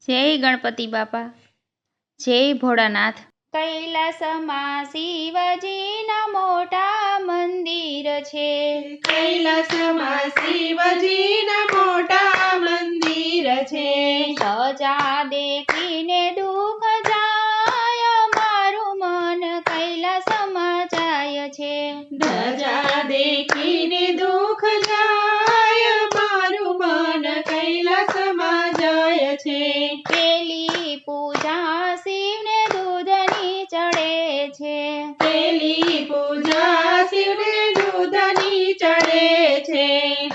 જય ગણપતિ બાપા, જય ભોળાનાથ। કૈલાસમાં શિવજીના મોટા મંદિર છે। કૈલાસમાં શિવજીના મોટા મંદિર છે। ધજા દેખીને દુઃખ જાય, મારું મન કૈલાસમાં જાય છે। ધજા દેખીને દુઃખ જાય, મારું મન કૈલાસમાં જાય છે। પેલી પૂજા શિવને દૂધની ચડે છે। પેલી પૂજા શિવને દૂધની ચડે છે।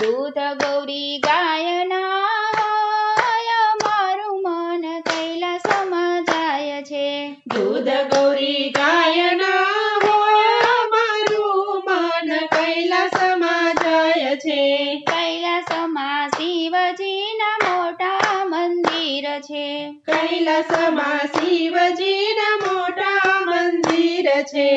દૂધ ગૌરી ગાયના હોય, મારું મન કૈલાસમાં જાય છે। દૂધ ગૌરી ગાયના હોય, મારું મન કૈલાસમાં જાય છે। કૈલાસમાં શિવજીના મોટા મંદિર છે। કૈલાસમાં શિવજીના મોટા મંદિર છે।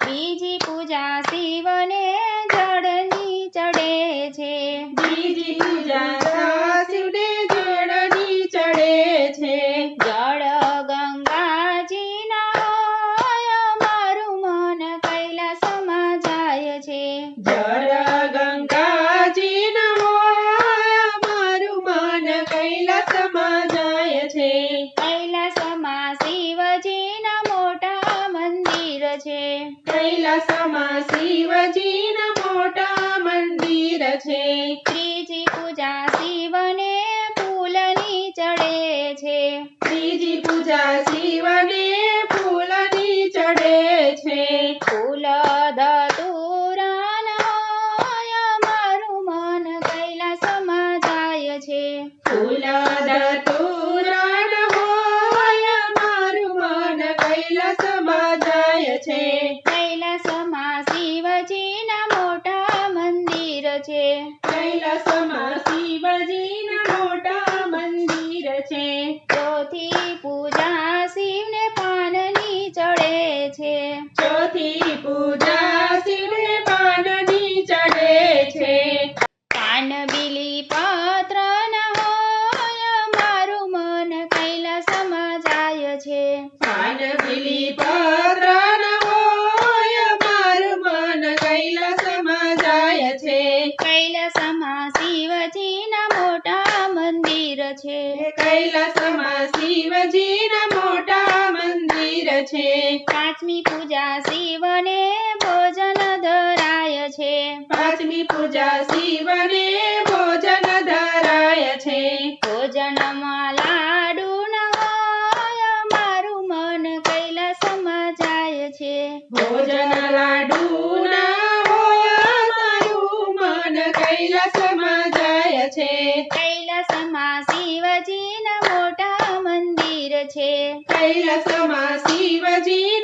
બીજી પૂજા શિવને જળની ચડે છે। બીજી પૂજા શિવને જળની ચડે છે। જળ ગંગાજીના હોય, મારું મન કૈલાસમાં જાય છે। જળ ગંગાજીના હોય, મારું મન કૈલાસમાં જાય છે। કૈલાસમાં શિવજીના મોટા મંદિર છે। કૈલાસમાં શિવજીના મોટા મંદિર છે। ત્રીજી પૂજા શિવને ફૂલની ચડે છે। ત્રીજી પૂજા શિવને ફૂલની ચડે છે। ફૂલ ધતુરાના હોય, મારું મન કૈલાસમાં જાય છે। ફૂલ ધતુરાના હોય, મારું મન કૈલાસમાં જાય છે। કૈલાસમાં શિવજીના મોટા મંદિર છે। કૈલાસમાં શિવજીના મોટા મંદિર છે। ચોથી પૂજા શિવને પાનની ચડે છે। ચોથી પૂજા શિવને પાનની ચડે છે। પાન બીલી પત્ર હોય, મારું મન કૈલાસમાં જાય છે। પાન બીલી પત્રના હોય, મારું મન કૈલાસમાં જાય છે। કૈલાસમાં શિવજીના મોટા મંદિર છે। કૈલાસમાં શિવજીના મોટા મંદિર છે। પાંચમી પૂજા શિવને ભોજન ધરાય છે। પાંચમી પૂજા શિવને ભોજન ધરાય છે। ભોજનમાં લાડુ ન હોય, મારું મન કૈલાસમાં જાય છે। ભોજન લાડુના હોય, મારું મન કૈલાસમાં જાય છે। કૈલાસમાં શિવજીના મોટા મંદિર છે। કૈલાસમાં શિવજીના